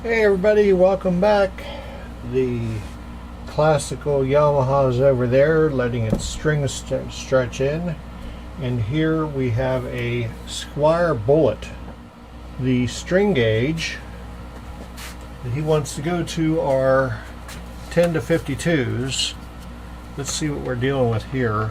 Hey everybody, welcome back. The classical Yamaha is over there letting its strings stretch in, and here we have a Squire Bullet. The string gauge that he wants to go to are 10 to 52s. Let's see what we're dealing with here.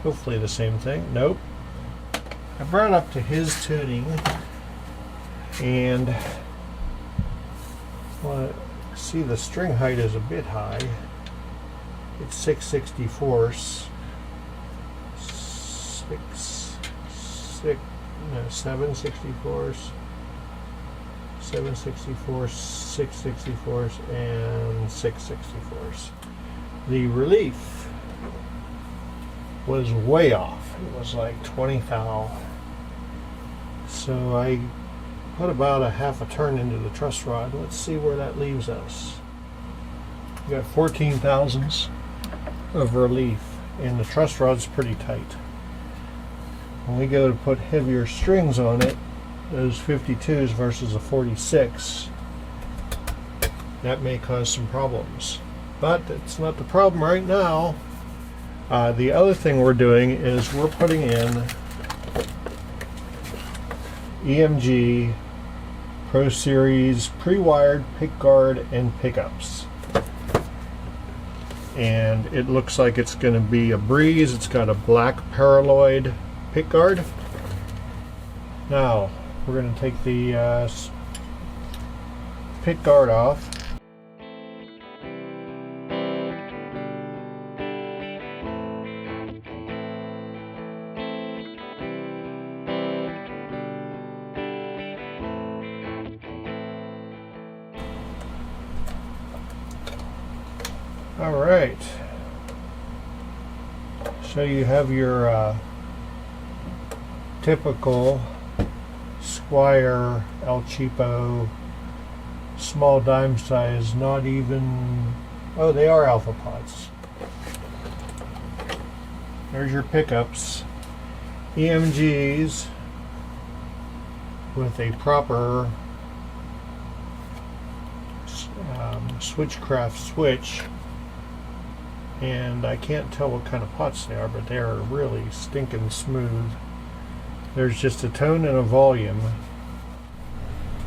Hopefully the same thing. Nope. I brought it up to his tuning, and well, see the string height is a bit high. It's 6/64, 7/64, 7/64, 6/64, and 6/64. The relief was way off. It was like 20 thou. So I put about a half a turn into the truss rod. Let's see where that leaves us. We got 14 thousandths of relief, and the truss rod's pretty tight. When we go to put heavier strings on it, those 52s versus a 46, that may cause some problems. But it's not the problem right now. The other thing we're doing is we're putting in EMG Pro Series pre-wired pickguard and pickups, and it looks like it's going to be a breeze. It's got a black paraloid pickguard. Now we're going to take the pickguard off. Alright, so you have your typical Squire El Cheapo small dime size, not even, oh, they are alpha pots. There's your pickups, EMGs with a proper switchcraft switch. And I can't tell what kind of pots they are, but they are really stinking smooth. There's just a tone and a volume.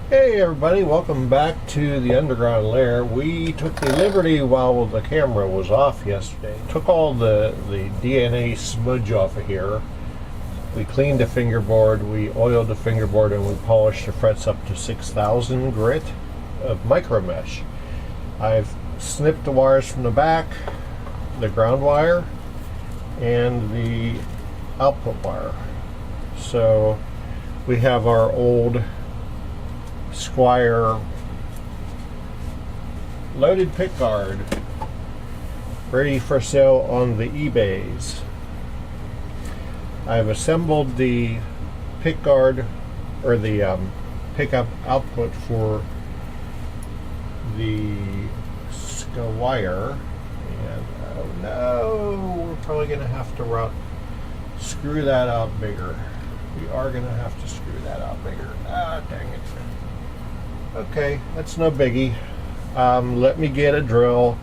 Hey everybody, welcome back to the underground lair. We took the liberty while the camera was off yesterday. Took all the DNA smudge off of here. We cleaned the fingerboard, we oiled the fingerboard, and we polished the frets up to 6,000 grit of micro mesh. I've snipped the wires from the back, the ground wire, and the output wire. So we have our old Squire loaded pickguard ready for sale on the eBays. I've assembled the pickguard, or the pickup output for the Squire. And oh no, we're probably going to have to screw that out bigger. We are going to have to screw that out bigger. Ah, dang it. Okay, that's no biggie. Let me get a drill.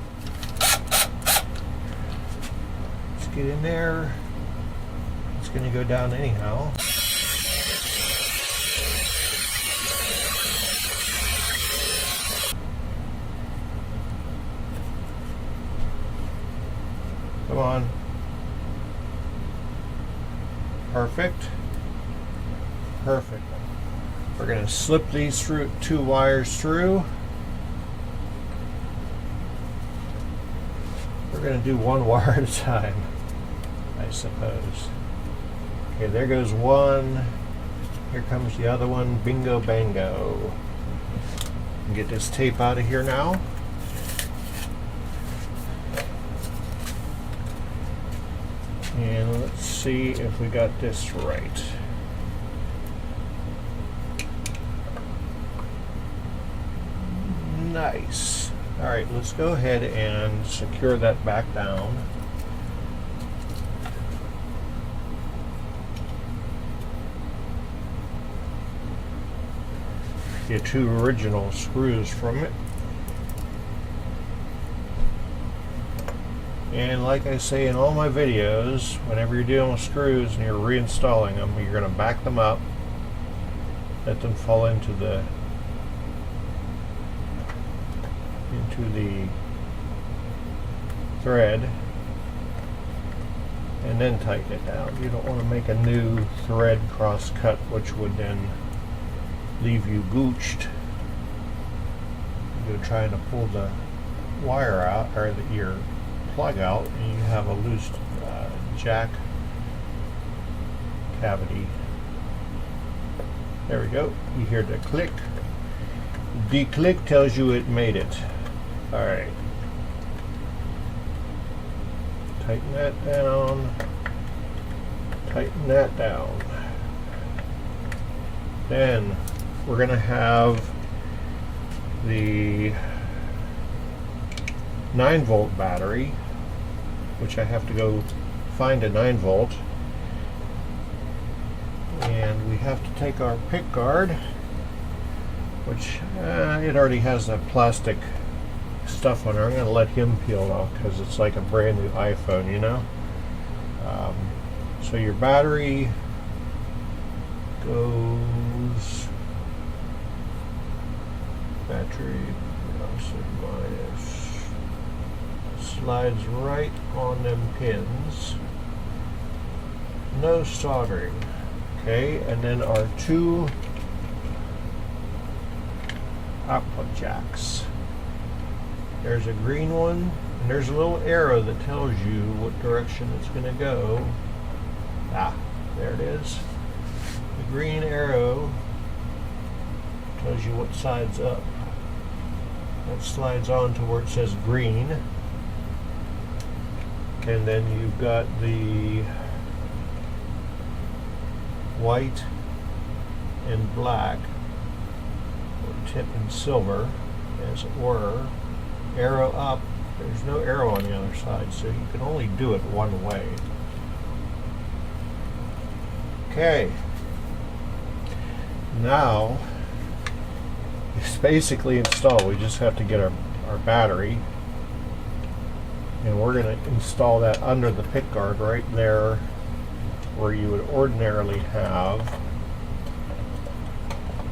Let's get in there. It's going to go down anyhow. Come on. Perfect. Perfect. We're going to slip these two wires through. We're going to do one wire at a time, I suppose. Okay, there goes one. Here comes the other one. Bingo bango. Get this tape out of here now. And let's see if we got this right. Nice. Alright, let's go ahead and secure that back down. the two original screws from it. And like I say in all my videos, whenever you're dealing with screws and you're reinstalling them, you're going to back them up, let them fall into the thread, and then tighten it down. You don't want to make a new thread cross cut, which would then leave you gooched. You're trying to pull the wire out, or your plug out, and you have a loose jack cavity. There we go. You hear the click. The click tells you it made it. Alright. Tighten that down. Tighten that down. Then we're going to have the 9-volt battery, which I have to go find a 9-volt. And we have to take our Pickguard, which it already has that plastic stuff on there. I'm going to let him peel it off because it's like a brand new iPhone, you know. So your battery goes minus, slides right on them pins. No soldering. Okay, and then our two output jacks. There's a green one, and there's a little arrow that tells you what direction it's going to go. Ah, there it is. The green arrow tells you what side's up. That slides on to where it says green. And then you've got the white and black, or tip and silver, as it were. Arrow up. There's no arrow on the other side, so you can only do it one way. Okay. Now it's basically installed. We just have to get our battery, and we're going to install that under the Pickguard right there where you would ordinarily have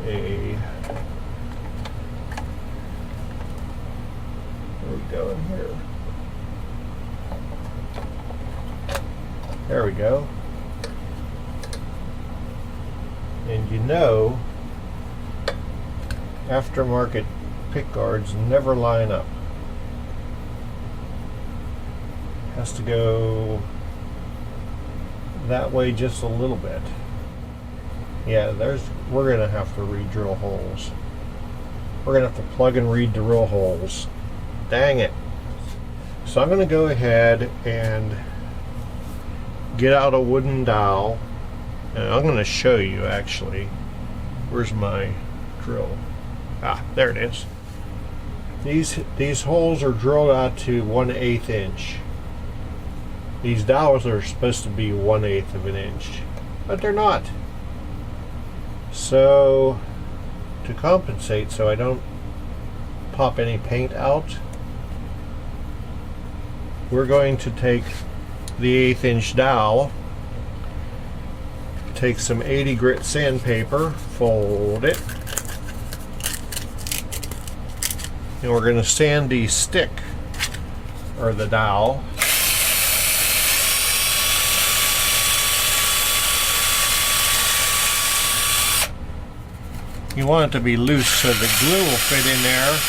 a, where we go in here? There we go. And you know, aftermarket Pickguards never line up. Has to go that way just a little bit. Yeah, we're gonna have to re-drill holes. We're gonna have to plug and re-drill holes. Dang it. So I'm gonna go ahead and get out a wooden dowel, and I'm gonna show you actually. Where's my drill? Ah, there it is. These holes are drilled out to 1/8 inch. These dowels are supposed to be 1/8 of an inch, but they're not. So to compensate so I don't pop any paint out, we're going to take the 1/8 inch dowel, take some 80 grit sandpaper, fold it, and we're going to sand the stick, or the dowel. You want it to be loose so the glue will fit in there.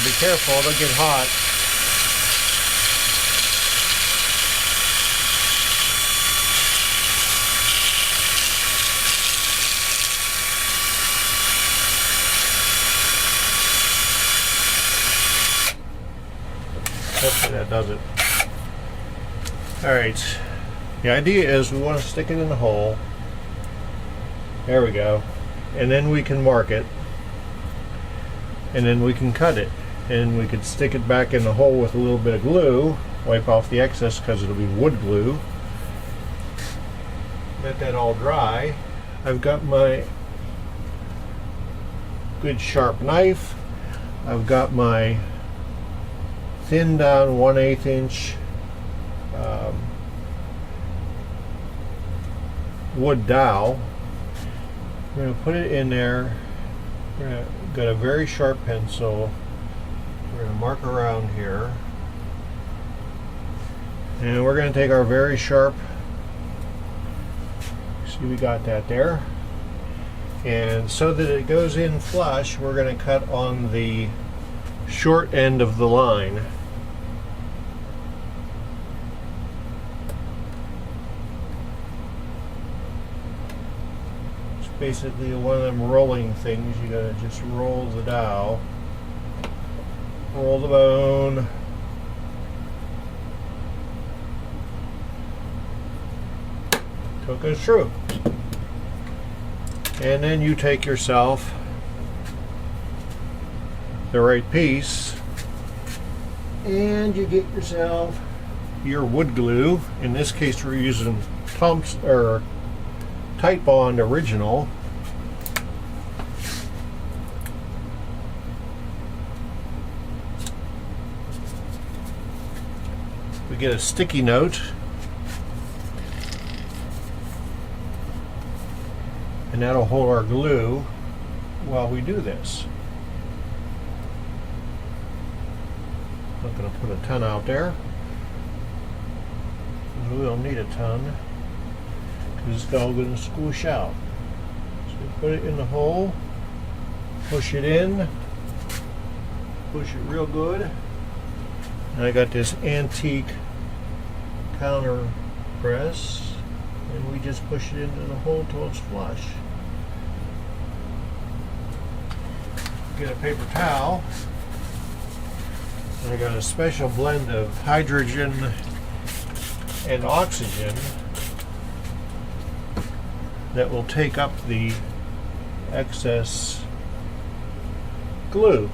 Be careful, it'll get hot. Hopefully that does it. Alright, the idea is we want to stick it in the hole. There we go. And then we can mark it. And then we can cut it. And we could stick it back in the hole with a little bit of glue. Wipe off the excess because it'll be wood glue. Let that all dry. I've got my good sharp knife. I've got my thin down 1/8 inch wood dowel. We're going to put it in there. We're going to get a very sharp pencil. We're going to mark around here. And we're going to take our very sharp, see, we got that there. And so that it goes in flush, we're going to cut on the short end of the line. It's basically one of them rolling things. You got to just roll the dowel, roll the bone. So it goes through. And then you take yourself the right piece and you get yourself your wood glue. In this case we're using Tight Bond Original. We get a sticky note. And that'll hold our glue while we do this. I'm not going to put a ton out there. We don't need a ton because it's all going to squish out. So we put it in the hole, push it in, push it real good. And I got this antique counter press, and we just push it into the hole till it's flush. Get a paper towel, and I got a special blend of hydrogen and oxygen that will take up the excess glue.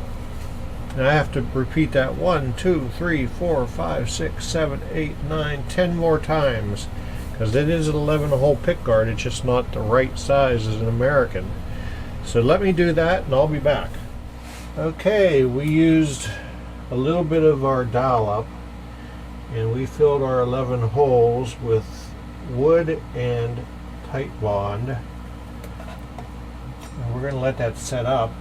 And I have to repeat that 1, 2, 3, 4, 5, 6, 7, 8, 9, 10 more times, because it is an 11-hole pickguard. It's just not the right size as an American. So let me do that and I'll be back. Okay, we used a little bit of our dowel up and we filled our 11 holes with wood and Tight Bond. And we're going to let that set up.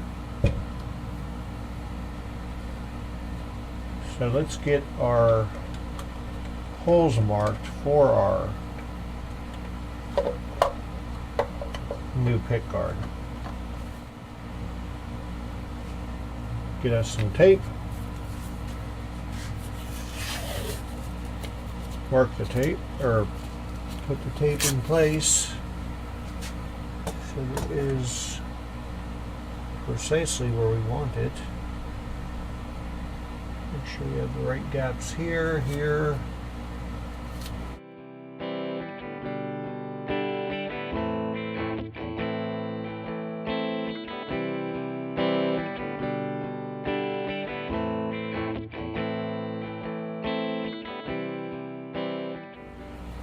So let's get our holes marked for our new pickguard. Get us some tape. Mark the tape, or put the tape in place so that it is precisely where we want it. Make sure we have the right gaps here, here.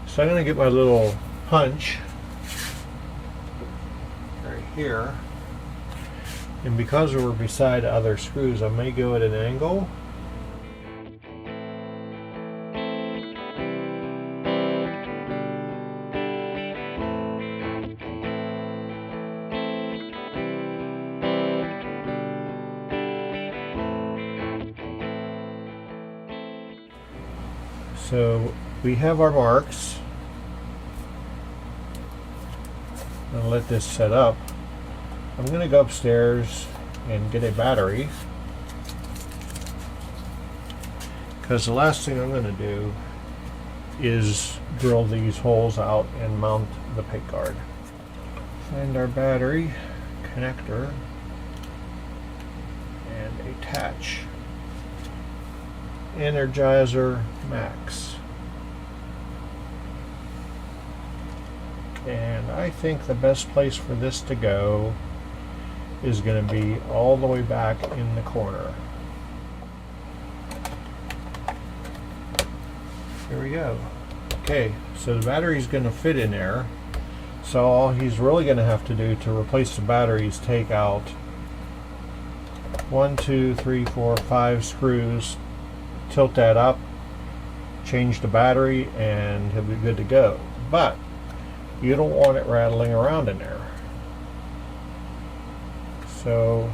So I'm going to get my little punch right here, and because we're beside other screws, I may go at an angle. So we have our marks. I'm going to let this set up. I'm going to go upstairs and get a battery, because the last thing I'm going to do is drill these holes out and mount the pickguard. Find our battery connector and attach Energizer Max. And I think the best place for this to go is going to be all the way back in the corner. Here we go. Okay, so the battery is going to fit in there. So all he's really going to have to do to replace the battery is take out 1, 2, 3, 4, 5 screws, tilt that up, change the battery, and he'll be good to go. But you don't want it rattling around in there. So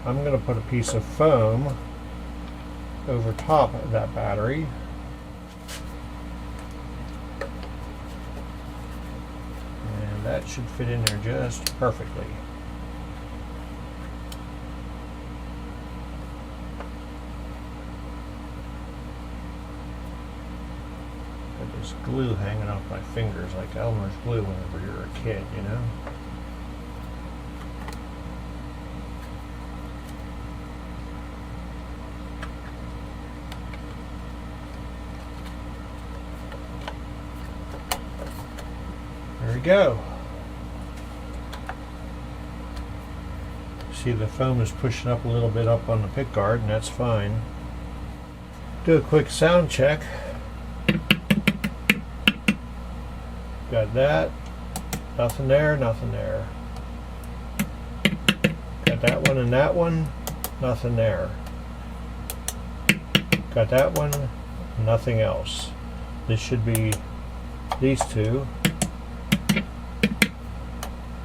I'm going to put a piece of foam over top of that battery. And that should fit in there just perfectly. Got this glue hanging off my fingers like Elmer's glue whenever you're a kid, you know? There we go. See, the foam is pushing up a little bit up on the pickguard, and that's fine. Do a quick sound check. Got that. Nothing there, nothing there. Got that one and that one. Nothing there. Got that one. Nothing else. This should be these two.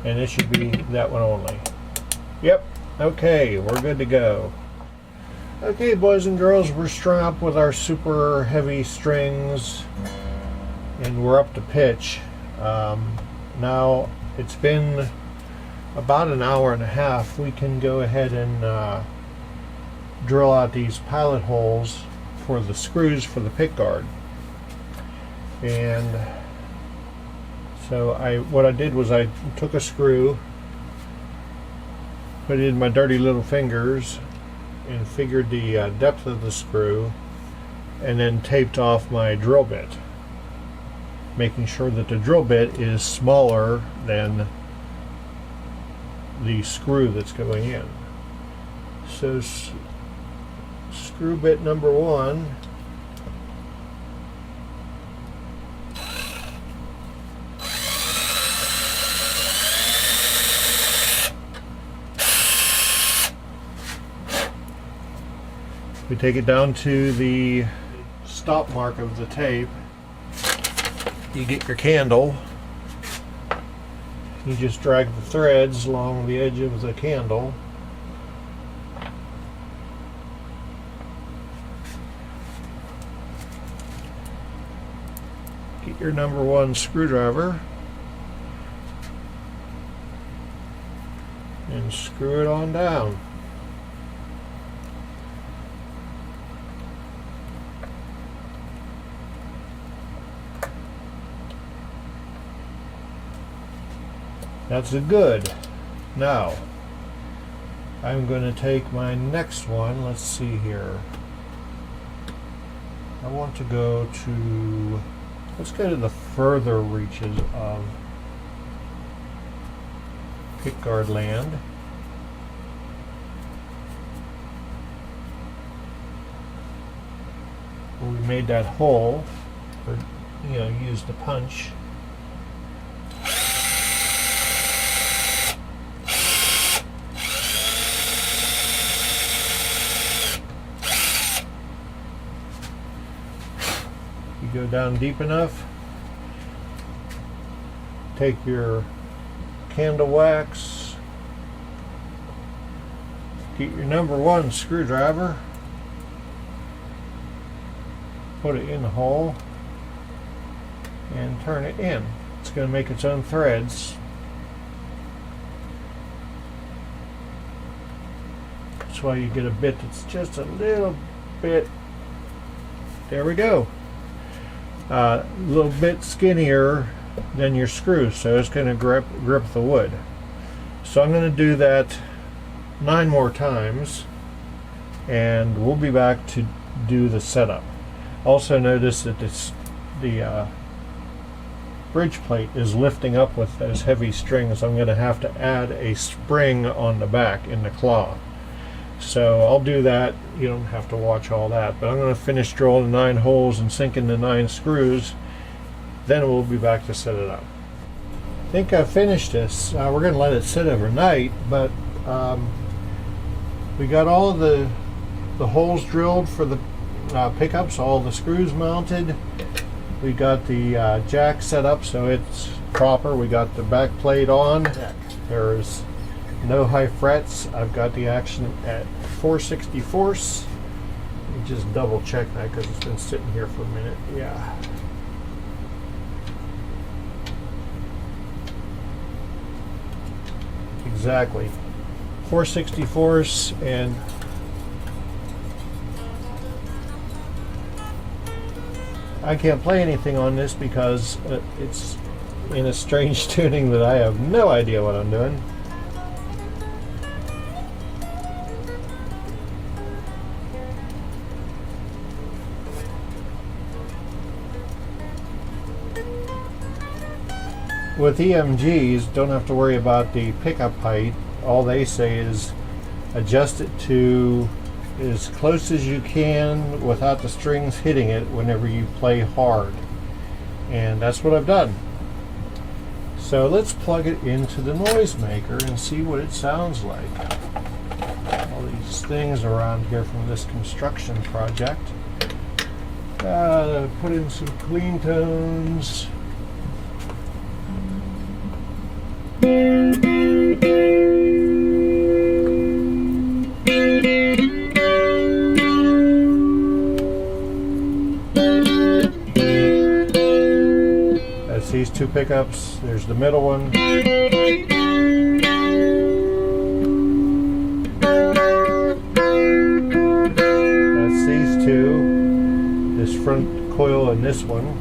And this should be that one only. Yep. Okay, we're good to go. Okay, boys and girls, we're strung up with our super heavy strings, and we're up to pitch. Now it's been about an hour and a half. We can go ahead and drill out these pilot holes for the screws for the pickguard. And so what I did was I took a screw, put it in my dirty little fingers, and figured the depth of the screw, and then taped off my drill bit, making sure that the drill bit is smaller than the screw that's going in. So screw bit number 1, we take it down to the stop mark of the tape. You get your candle. You just drag the threads along the edge of the candle. Get your number 1 screwdriver and screw it on down. That's good. Now, I'm going to take my next one. Let's see here. I want to go to, let's go to the further reaches of pickguard land. Where we made that hole, or used the punch. Go down deep enough, take your candle wax, get your number 1 screwdriver, put it in the hole, and turn it in. It's going to make its own threads. That's why you get a bit that's just a little bit, there we go. A little bit skinnier than your screw, so it's going to grip the wood. So I'm going to do that 9 more times, and we'll be back to do the setup. Also notice that the bridge plate is lifting up with those heavy strings. I'm going to have to add a spring on the back in the claw. So I'll do that. You don't have to watch all that, but I'm going to finish drilling the 9 holes and sinking the 9 screws. Then we'll be back to set it up. think I finished this. We're going to let it sit overnight, but we got all the holes drilled for the pickups, all the screws mounted. We got the jack set up so it's proper. We got the back plate on. There's no high frets. I've got the action at 4/64. Let me just double check that because it's been sitting here for a minute. Yeah. Exactly. 4/64, and I can't play anything on this because it's in a strange tuning that I have no idea what I'm doing. With EMGs, don't have to worry about the pickup height. All they say is adjust it to as close as you can without the strings hitting it whenever you play hard. And that's what I've done. So let's plug it into the noisemaker and see what it sounds like. All these things around here from this construction project. Put in some clean tones. That's these two pickups. There's the middle one. That's these two. This front coil and this one.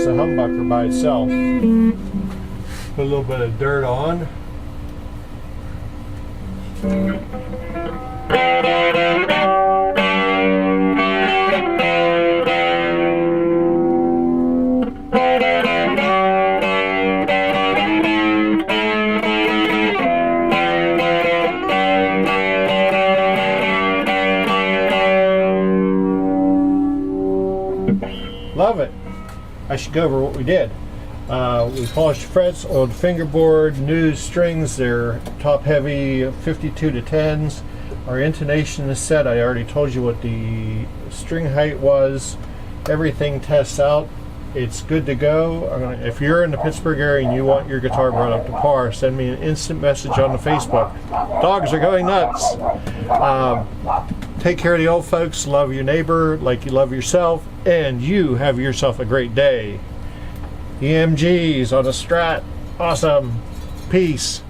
The humbucker by itself. Put a little bit of dirt on. Love it. I should go over what we did. We polished frets, oiled fingerboard, new strings. They're top heavy 52 to 10s. Our intonation is set. I already told you what the string height was. Everything tests out. It's good to go. If you're in the Pittsburgh area and you want your guitar brought up to par, send me an instant message on the Facebook. Dogs are going nuts. Take care of the old folks. Love your neighbor like you love yourself. And you have yourself a great day. EMGs on a Strat. Awesome. Peace.